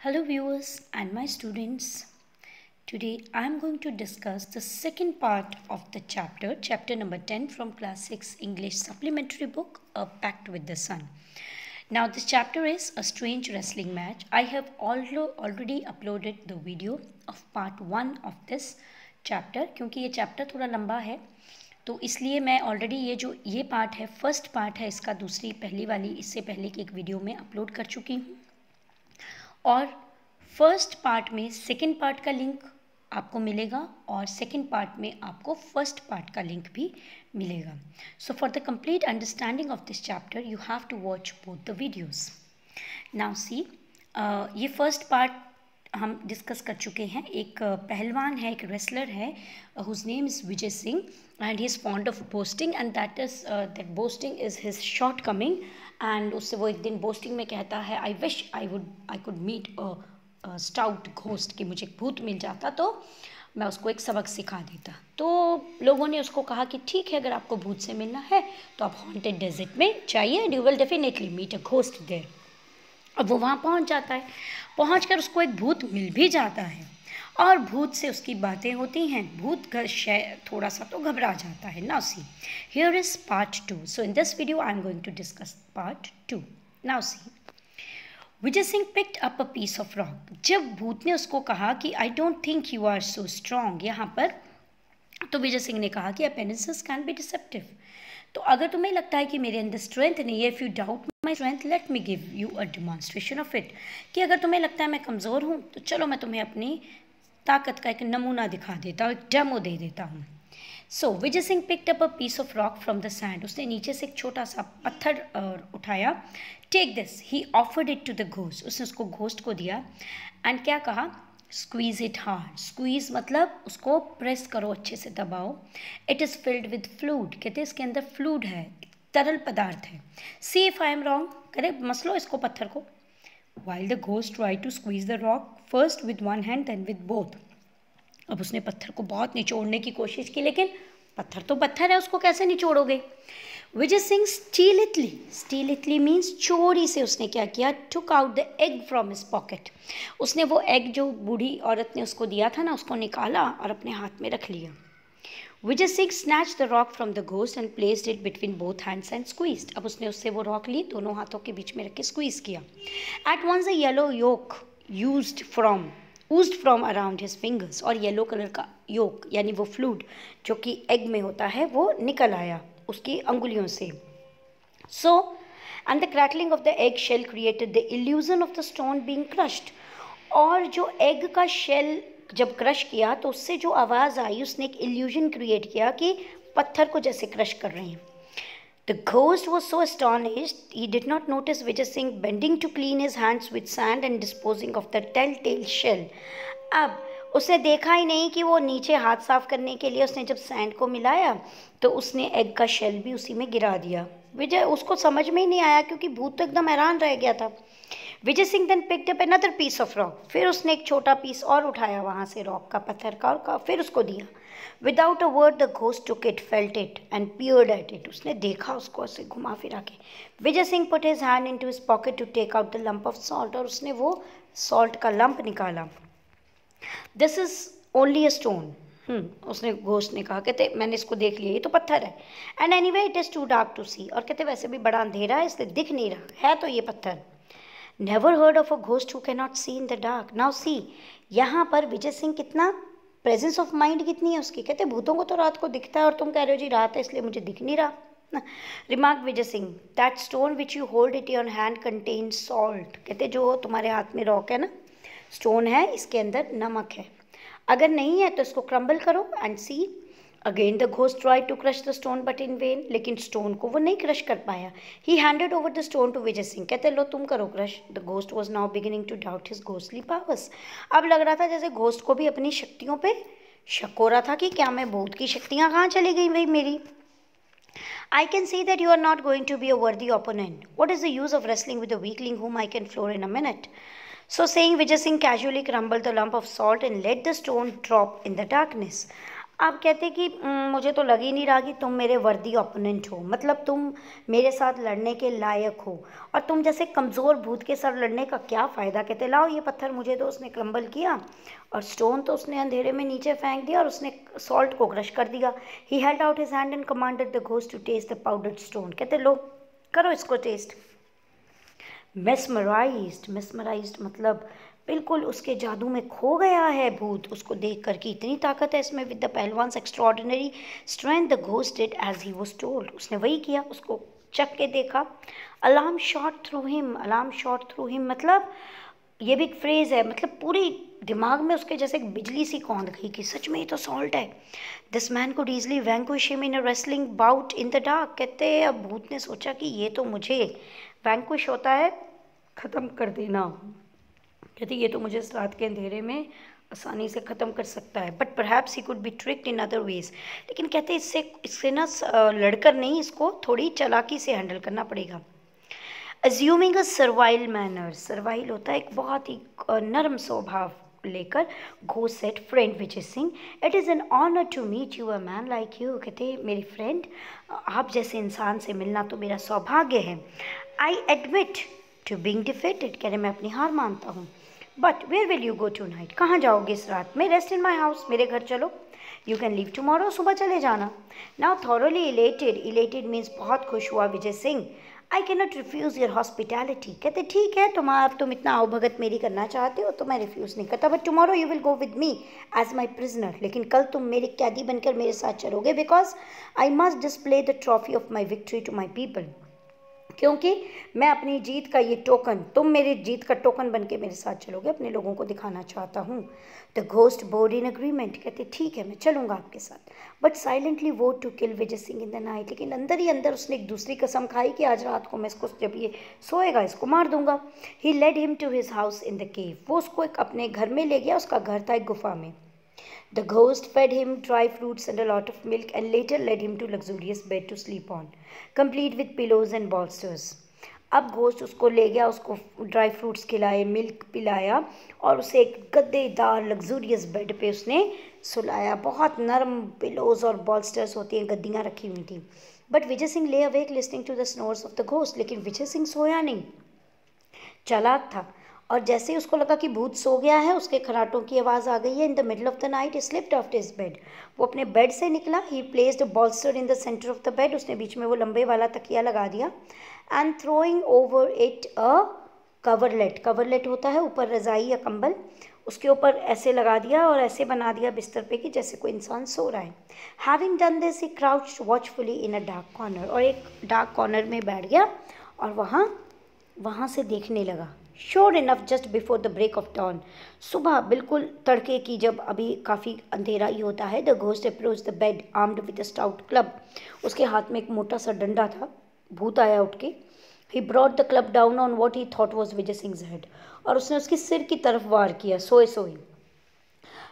Hello viewers and my students. Today I am going to discuss the second part of the chapter number 10 from class 6 English supplementary book, A Pact with the Sun. Now this chapter is a strange wrestling match. I have already uploaded the video of part 1 of this chapter क्योंकि ये chapter थोड़ा लंबा है तो इसलिए मैं already ये part है, फर्स्ट पार्ट है इसका, दूसरी पहली वाली इससे पहले की एक वीडियो में अपलोड कर चुकी हूँ। और फर्स्ट पार्ट में सेकंड पार्ट का लिंक आपको मिलेगा और सेकंड पार्ट में आपको फर्स्ट पार्ट का लिंक भी मिलेगा। So for the complete understanding of this chapter you have to watch both the videos. Now see, ये फर्स्ट पार्ट हम डिस्कस कर चुके हैं। एक पहलवान है, एक रेसलर है, whose name is Vijay Singh and he is fond of boasting and that boasting is his shortcoming. And उससे वो एक दिन बोस्टिंग में कहता है, I wish I could meet a stout ghost, कि मुझे भूत मिल जाता तो मैं उसको एक सबक सिखा देता। तो लोगों ने उसको कहा कि ठीक है, अगर आपको भूत से मिलना है तो आप हॉन्टेड डेजर्ट में जाइए and you will definitely meet a ghost there. अब वो वहाँ पहुँच जाता है, पहुँच कर उसको एक भूत मिल भी जाता है और भूत से उसकी बातें होती हैं। भूत थोड़ा सा तो घबरा जाता है। Now see, here is part 2। So in this video I am going to discuss part 2। Now see, Vijay Singh picked up a piece of rock. जब भूत ने उसको कहा कि I don't think you are so strong यहाँ पर, तो विजय सिंह ने कहा कि अपीयरेंसेस कैन बी डिसेप्टिव। तो अगर तुम्हें लगता है कि मेरे अंदर स्ट्रेंथ नहीं है, if you doubt my strength let me give you a demonstration of it, कि अगर तुम्हें लगता है मैं कमज़ोर हूँ तो चलो मैं तुम्हें अपनी ताकत का एक नमूना दिखा देता हूँ, एक डेमो दे देता हूँ। So Vijay Singh picked up a piece of rock from the sand. उसने नीचे से एक छोटा सा पत्थर उठाया। Take this, he offered it to the ghost. उसने उसको घोस्ट को दिया एंड क्या कहा, स्क्वीज इट हार्ड। स्क्वीज मतलब उसको प्रेस करो, अच्छे से दबाओ। It is filled with fluid, कहते हैं इसके अंदर फ्लूड है, तरल पदार्थ है। See if I am wrong, करे मसलो इसको पत्थर को। While the ghost try to squeeze the rock first with one hand then with both. अब उसने पत्थर को बहुत निचोड़ने की कोशिश की, लेकिन पत्थर तो पत्थर है, उसको कैसे निचोड़ोगे। विजय सिंह स्टीलिटली मीन्स चोरी से उसने क्या किया, took out the egg from his pocket. उसने वो एग जो बूढ़ी औरत ने उसको दिया था ना, उसको निकाला और अपने हाथ में रख लिया। Vijay Singh snatch the rock from the ghost and placed it between both hands and squeezed. अब उसने उससे वो रॉक ली, दोनों हाथों के बीच में रख के स्क्वीज किया। At once a yellow yolk oozed from around his fingers, और येलो कलर का योक यानी वो फ्लूड जो कि एग में होता है वो निकल आया उसकी अंगुलियों से। So and the crackling of the egg shell created the illusion of the stone being crushed. और जो एग का शेल जब क्रश किया तो उससे जो आवाज़ आई, उसने एक इल्यूजन क्रिएट किया कि पत्थर को जैसे क्रश कर रहे हैं। The ghost was so astonished, he did not notice Vijay Singh bending to clean his hands with sand and disposing of the telltale shell. अब उसने देखा ही नहीं कि वो नीचे हाथ साफ करने के लिए उसने जब सैंड को मिलाया तो उसने एग का शेल भी उसी में गिरा दिया। विजय, उसको समझ में ही नहीं आया क्योंकि भूत तो एकदम हैरान रह गया था। Vijay Singh then picked up another piece of rock. फिर उसने एक छोटा पीस और उठाया वहाँ से रॉक का, पत्थर का, और फिर उसको दिया। Without a word the ghost took it, felt it and peered at it. उसने देखा उसको ऐसे घुमा फिरा के। Vijay Singh put his hand into his pocket to take out the lump of salt, और उसने वो सॉल्ट का लंप निकाला। This is only a stone. उसने घोस्ट ने कहा, कहते मैंने इसको देख लिया, ये तो पत्थर है। And anyway it is too dark to see, और कहते वैसे भी बड़ा अंधेरा है इसलिए दिख नहीं रहा है, तो ये पत्थर। Never heard of a ghost who can not see in the dark. Now see, यहाँ पर विजय सिंह कितना प्रेजेंस ऑफ माइंड कितनी है उसकी। कहते भूतों को तो रात को दिखता है और तुम कह रहे हो जी रात है इसलिए मुझे दिख नहीं रहा। Remark Vijay Singh, that stone which you hold it your hand contain salt. कहते जो तुम्हारे हाथ में रॉक है ना, स्टोन है, इसके अंदर नमक है। अगर नहीं है तो इसको क्रम्बल करो and see. Again the ghost try to crush the stone but in vain, लेकिन स्टोन को वो नहीं क्रश कर पाया। He handed over the stone to Vijay Singh. कहते लो तुम करो crush. The ghost was now beginning to doubt his ghostly powers. अब लग रहा था जैसे घोस्ट को भी अपनी शक्तियों पे शक हो रहा था कि क्या मैं भूत की शक्तियाँ कहाँ चली गई भाई मेरी। I can see that you are not going to be a worthy opponent. What is the use of wrestling with a weakling whom I can floor in a minute? So saying, Vijay Singh casually crumbled the lump of salt and let the stone drop in the darkness. आप कहते कि मुझे तो लग ही नहीं रहा कि तुम मेरे वर्दी ओपोनेंट हो, मतलब तुम मेरे साथ लड़ने के लायक हो, और तुम जैसे कमज़ोर भूत के साथ लड़ने का क्या फ़ायदा। कहते लाओ ये पत्थर मुझे दो। उसने क्रम्बल किया और स्टोन तो उसने अंधेरे में नीचे फेंक दिया और उसने सॉल्ट को क्रश कर दिया। He held out his hand and commanded the ghost to taste the powdered stone. कहते लो करो इसको टेस्ट। मेस्मराइज्ड मतलब बिल्कुल उसके जादू में खो गया है भूत, उसको देख कर कि इतनी ताकत है इसमें। With the pahalwan's extraordinary strength the ghost did as he was told. उसने वही किया, उसको चख के देखा। अलार्म शॉट थ्रू हिम मतलब ये भी एक फ्रेज है, मतलब पूरी दिमाग में उसके जैसे एक बिजली सी कौंध गई कि सच में ये तो सॉल्ट है। This man could easily vanquish him in a wrestling bought in the dark. कहते हैं अब भूत ने सोचा कि ये तो मुझे वैंक्विश होता है ख़त्म कर देना, कहते ये तो मुझे इस रात के अंधेरे में आसानी से ख़त्म कर सकता है। But perhaps he could be tricked in other ways. लेकिन कहते इससे ना लड़कर नहीं, इसको थोड़ी चालाकी से हैंडल करना पड़ेगा। Assuming a servile manner, servile होता है एक बहुत ही नरम स्वभाव लेकर, ghost said friend Vijay Singh, it is an honour to meet you a man like you. कहते मेरी फ्रेंड, आप जैसे इंसान से मिलना तो मेरा सौभाग्य है। I admit to being defeated, कह रहे मैं अपनी हार मानता हूँ। But where will you go tonight, कहाँ जाओगे इस रात में। रेस्ट इन माई हाउस, मेरे घर चलो। यू कैन लीव टुमारो, सुबह चले जाना। नाउ थॉरोली इलेटेड मीन्स बहुत खुश हुआ Vijay Singh. I can not refuse your hospitality, कहते ठीक है तुम इतना आवभगत मेरी करना चाहते हो तो मैं रिफ्यूज़ नहीं करता। But tomorrow you will go with me as my prisoner, लेकिन कल तुम मेरे कैदी बनकर मेरे साथ चलोगे। Because I must display the trophy of my victory to my people, क्योंकि मैं अपनी जीत का ये टोकन, तुम मेरी जीत का टोकन बन के मेरे साथ चलोगे, अपने लोगों को दिखाना चाहता हूँ। The ghost bowed in agreement, कहते ठीक है मैं चलूँगा आपके साथ। But silently vowed to kill Vijay Singh in the night, लेकिन अंदर ही अंदर उसने एक दूसरी कसम खाई कि आज रात को मैं इसको, जब ये सोएगा इसको मार दूंगा। He led him to his house in the cave, वो उसको एक अपने घर में ले गया, उसका घर था एक गुफा में। The ghost fed him dry fruits and a lot of milk and later led him to luxurious bed to sleep on, complete with pillows and bolsters. अब घोस्ट उसको ले गया, उसको ड्राई फ्रूट्स खिलाए, मिल्क पिलाया और उसे एक गद्देदार लग्जूरियस बेड पे उसने सुलाया। बहुत नरम पिलोज और बॉल्स्टर्स होती हैं, गद्दियाँ रखी हुई थी। But Vijay Singh lay awake listening to the snores of the ghost, लेकिन विजय सिंह सोया नहीं, चालाक था। और जैसे ही उसको लगा कि भूत सो गया है, उसके खराटों की आवाज़ आ गई है। In the middle of the night he slipped off his bed, वो अपने बेड से निकला। He placed a bolster in the centre of the bed, उसने बीच में वो लंबे वाला तकिया लगा दिया। And throwing over it a coverlet, coverlet होता है ऊपर रजाई या कंबल, उसके ऊपर ऐसे लगा दिया और ऐसे बना दिया बिस्तर पे कि जैसे कोई इंसान सो रहा है। Having done this he crouched watchfully in a dark corner, और एक डार्क कॉर्नर में बैठ गया और वहाँ से देखने लगा। Sure enough just before the break of dawn, सुबह बिल्कुल तड़के की, जब अभी काफ़ी अंधेरा ही होता है। The ghost approach the bed armed with a stout club, उसके हाथ में एक मोटा सा डंडा था। भूत आया उठ के। He brought the club down on what he thought was Vijay Singh head, और उसने उसके सिर की तरफ वार किया सोए सोए।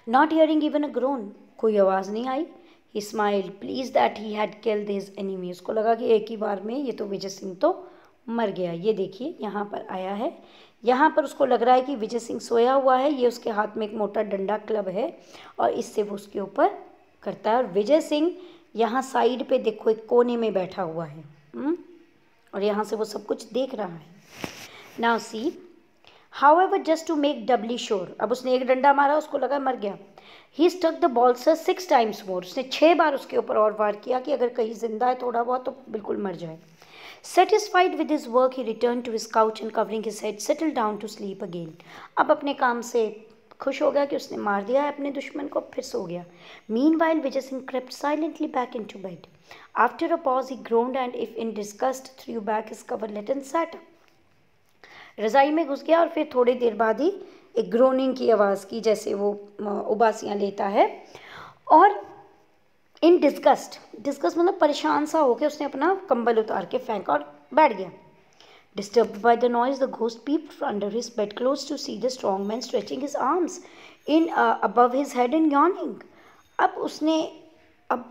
Not hearing even a groan, कोई आवाज़ नहीं आई। He smiled pleased that he had killed his enemy, उसको लगा कि एक ही बार में ये तो विजय सिंह तो मर गया। ये देखिए यहाँ पर आया है, यहाँ पर उसको लग रहा है कि विजय सिंह सोया हुआ है, ये उसके हाथ में एक मोटा डंडा क्लब है और इससे वो उसके ऊपर करता है। और विजय सिंह यहाँ साइड पे देखो एक कोने में बैठा हुआ है, और यहाँ से वो सब कुछ देख रहा है। Now see however just to make doubly sure, अब उसने एक डंडा मारा, उसको लगा मर गया। He stuck the bolster 6 times more, उसने 6 बार उसके ऊपर और वार किया कि अगर कहीं जिंदा है थोड़ा बहुत तो बिल्कुल मर जाए। Satisfied with his work, he returned to his couch and covering his head, settled down to sleep again. अब अपने काम से खुश हो गया कि उसने मार दिया है अपने दुश्मन को, फिर सो गया। Meanwhile, Vijay Singh crept silently back into bed. After a pause, he groaned and, if in disgust, threw back his coverlet and sat up. रज़ाई में घुस गया और फिर थोड़ी देर बाद ही एक ग्रोनिंग की आवाज़ की, जैसे वो उबासियाँ लेता है। और इन डिस्गस्ट मतलब परेशान सा होकर उसने अपना कंबल उतार के फेंका और बैठ गया। Disturbed by the noise the ghost peeped under his bed close to see the strong man stretching his arms in above his head and yawning. अब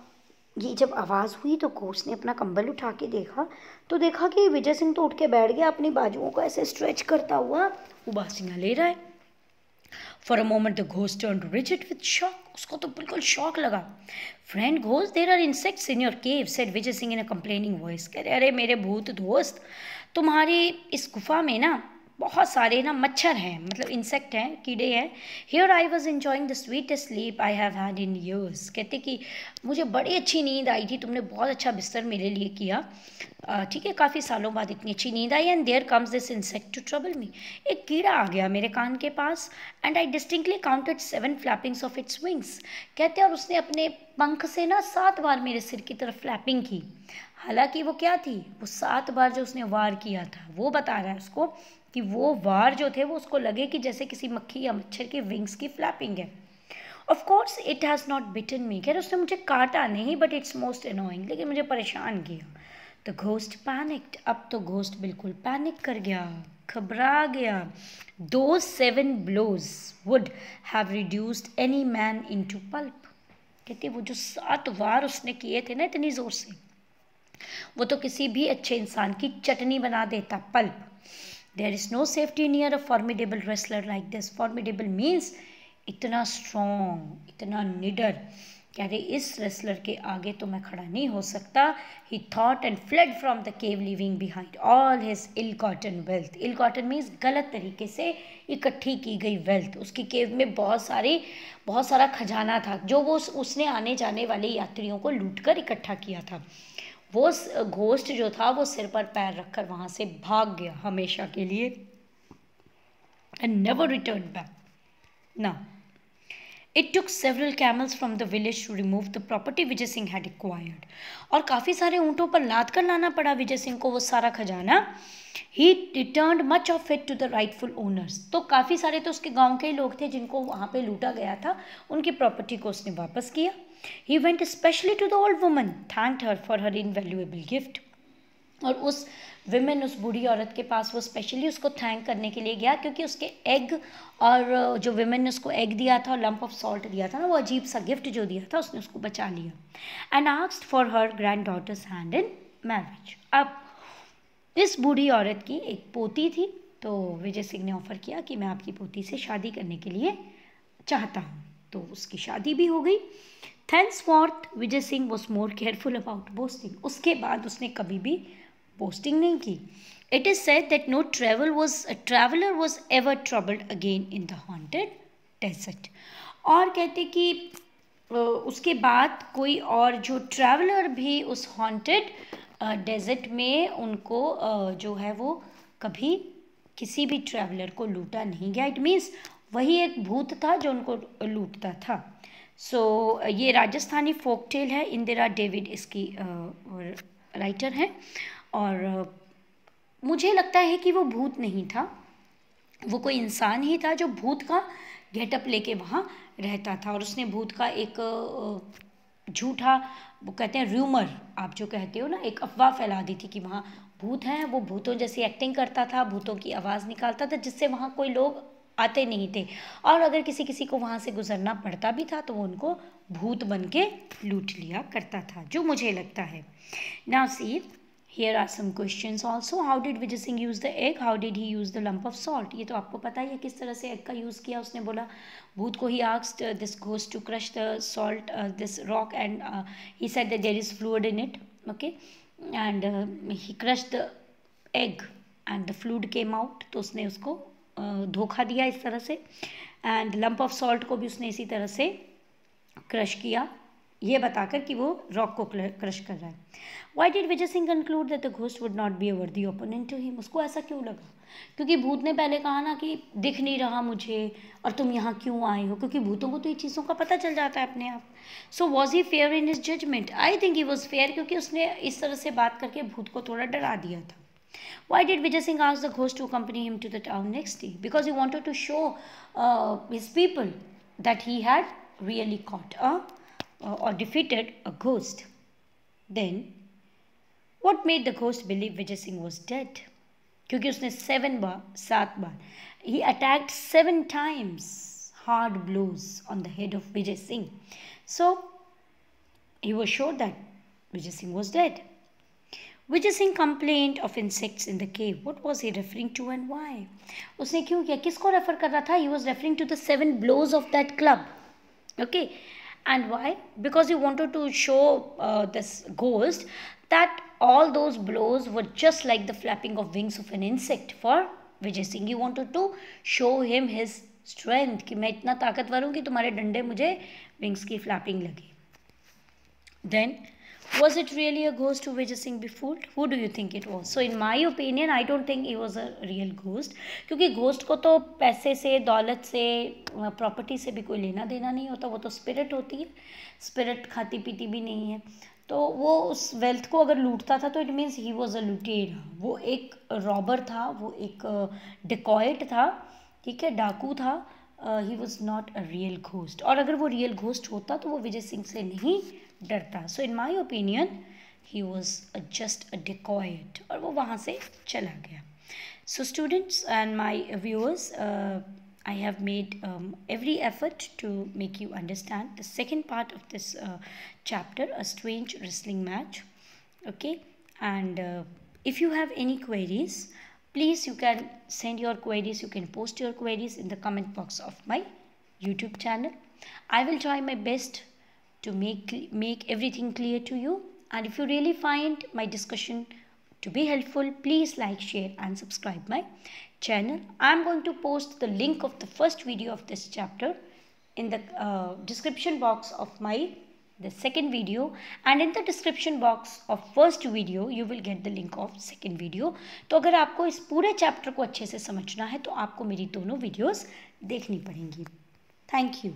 ये जब आवाज़ हुई तो घोस्ट ने अपना कंबल उठा के देखा, तो देखा कि विजय सिंह तो उठ के बैठ गया, अपनी बाजुओं को ऐसे स्ट्रेच करता हुआ उबासियाँ ले रहा है। For a moment the ghost turned rigid with shock, उसको तो बिल्कुल शॉक लगा. Friend ghost, there are insects in your cave, said Vijay Singh in a complaining voice. कह रहे अरे मेरे भूत दोस्त, तुम्हारी इस गुफा में ना बहुत सारे ना मच्छर हैं, मतलब इंसेक्ट हैं, कीड़े हैं. Here I was enjoying the sweetest sleep I have had in years. कहते कि मुझे बड़ी अच्छी नींद आई थी, तुमने बहुत अच्छा बिस्तर मेरे लिए किया. ठीक है, काफ़ी सालों बाद इतनी अच्छी नींद आई. And there comes this insect to trouble me. एक कीड़ा आ गया मेरे कान के पास. And I distinctly counted 7 flappings of its wings. कहते और उसने अपने पंख से ना 7 बार मेरे सिर की तरफ फ्लैपिंग की. हालांकि वो क्या थी, वो 7 बार जो उसने वार किया था, वो बता रहा है उसको कि वो वार जो थे वो उसको लगे कि जैसे किसी मक्खी या मच्छर के विंग्स की फ्लैपिंग है. Of course it has not bitten me. कह रहे उसने मुझे काटा नहीं, बट इट्स मोस्ट अनोइंग, लेकिन मुझे परेशान किया. The ghost panicked. अब तो घोस्ट बिल्कुल पैनिक कर गया, घबरा गया. Those 7 blows would have reduced any man into pulp. कहते वो जो 7 वार उसने किए थे ना इतनी जोर से, वो तो किसी भी अच्छे इंसान की चटनी बना देता, pulp. There is no safety near a formidable wrestler like this. Formidable means इतना strong, इतना निडर. कह रहे इस रेसलर के आगे तो मैं खड़ा नहीं हो सकता. He thought and fled from the cave, leaving behind all his ill-gotten wealth. Ill-gotten means गलत तरीके से इकट्ठी की गई wealth. उसकी केव में बहुत सारा खजाना था जो वो उसने आने जाने वाले यात्रियों को लूटकर इकट्ठा किया था. वो घोस्ट जो था वो सिर पर पैर रखकर वहाँ से भाग गया हमेशा के लिए. and never returned back. Now, it took several camels from the village to remove the property Vijay Singh had acquired. और काफ़ी सारे ऊँटों पर लाद कर लाना पड़ा विजय सिंह को वो सारा खजाना. He returned much of it to the rightful owners. तो काफ़ी सारे तो उसके गांव के ही लोग थे जिनको वहाँ पे लूटा गया था, उनकी प्रॉपर्टी को उसने वापस किया. He went especially to the old woman, thanked her for her invaluable gift. और उस बूढ़ी औरत के पास वो स्पेशली उसको थैंक करने के लिए गया क्योंकि उसके एग, और जो विमेन ने उसको एग दिया था और लंप ऑफ सॉल्ट दिया था ना, वो अजीब सा गिफ्ट जो दिया था उसने उसको बचा लिया. And asked for her granddaughter's hand in marriage. अब इस बूढ़ी औरत की एक पोती थी, तो विजय सिंह ने ऑफर किया कि मैं आपकी पोती से शादी करने के लिए चाहता हूँ. तो उसकी शादी भी हो गई. Thenceforth Vijay Singh was more careful about boasting. उसके बाद उसने कभी भी बोस्टिंग नहीं की. It is said that no traveller was ever troubled again in the haunted desert. और कहते कि उसके बाद कोई और जो ट्रैवलर भी उस हॉन्टेड डेजर्ट में उनको जो है वो कभी किसी भी ट्रैवलर को लूटा नहीं गया. इट मीन्स वही एक भूत था जो उनको लूटता था. सो ये राजस्थानी फोक टेल है. इंदिरा डेविड इसकी राइटर हैं. और मुझे लगता है कि वो भूत नहीं था, वो कोई इंसान ही था जो भूत का गेटअप लेके वहाँ रहता था. और उसने भूत का एक झूठा, वो कहते हैं र्यूमर, आप जो कहते हो ना, एक अफवाह फैला दी थी कि वहाँ भूत हैं. वो भूतों जैसी एक्टिंग करता था, भूतों की आवाज़ निकालता था, जिससे वहाँ कोई लोग आते नहीं थे. और अगर किसी को वहाँ से गुजरना पड़ता भी था तो वो उनको भूत बन के लूट लिया करता था, जो मुझे लगता है. Now C, here are some questions also. How did Vijay Singh use the egg? How did he use the lump of salt? ये तो आपको पता ही है किस तरह से egg का यूज़ किया. उसने बोला भूत को he asked this ghost to crush the salt, this rock, and he said that there is fluid in it. Okay, and he crushed the egg and the fluid came out. तो उसने उसको धोखा दिया इस तरह से. and lump of salt को भी उसने इसी तरह से क्रश किया, ये बताकर कि वो रॉक को क्रश कर रहा है. Why did Vijay Singh conclude that the ghost would not be a वर्दी ओपोनेंट टू हिम. उसको ऐसा क्यों लगा? क्योंकि भूत ने पहले कहा ना कि दिख नहीं रहा मुझे और तुम यहाँ क्यों आए हो, क्योंकि भूतों को तो ये चीज़ों का पता चल जाता है अपने आप. So was he fair in his judgement? I think he was fair, क्योंकि उसने इस तरह से बात करके भूत को थोड़ा डरा दिया था. Why did Vijay Singh ask the ghost to accompany him to the town next day? Because he wanted to show his people that he had really caught or defeated a ghost. Then, what made the ghost believe Vijay Singh was dead? क्योंकि उसने 7 बार he attacked 7 times, hard blows on the head of Vijay Singh. So, he was sure that Vijay Singh was dead. Vijay Singh complained of insects in the cave. What was he referring to and why? उसने क्यों किया, किसको refer कर रहा था? He was referring to the 7 blows of that club. Okay, and why? Because he wanted to show this ghost that all those blows were just like the flapping of wings of an insect for Vijay Singh. He wanted to show him his strength कि मैं इतना ताकतवर हूँ कि तुम्हारे डंडे मुझे wings की फ्लैपिंग लगी. Then was it really a ghost who Vijay Singh befooled? Who do you think it was? So in my opinion, I don't think he was a real ghost. क्योंकि ghost को तो पैसे से, दौलत से, property से भी कोई लेना देना नहीं होता. वो तो स्पिरिट होती है. स्पिरिट खाती पीती भी नहीं है. तो वो उस वेल्थ को अगर लूटता था तो it means he was a लुटेरा. वो एक रॉबर था, वो एक डिकॉइट था, ठीक है, डाकू था. He was not a real ghost. और अगर वो रियल घोस्ट होता तो वो विजय सिंह से नहीं डरता. So in my opinion he was just a dacoit और वो वहाँ से चला गया. So students and my viewers, I have made every effort to make you understand the second part of this chapter, a strange wrestling match. Okay, and if you have any queries, please you can send your queries, you can post your queries in the comment box of my YouTube channel. I will try my best to make everything clear to you, and if you really find my discussion to be helpful, please like, share and subscribe my channel. I am going to post the link of the first video of this chapter in the description box of the second video, and in the description box of first video you will get the link of second video. तो अगर आपको इस पूरे chapter को अच्छे से समझना है तो आपको मेरी दोनों वीडियोस देखनी पड़ेंगी. Thank you.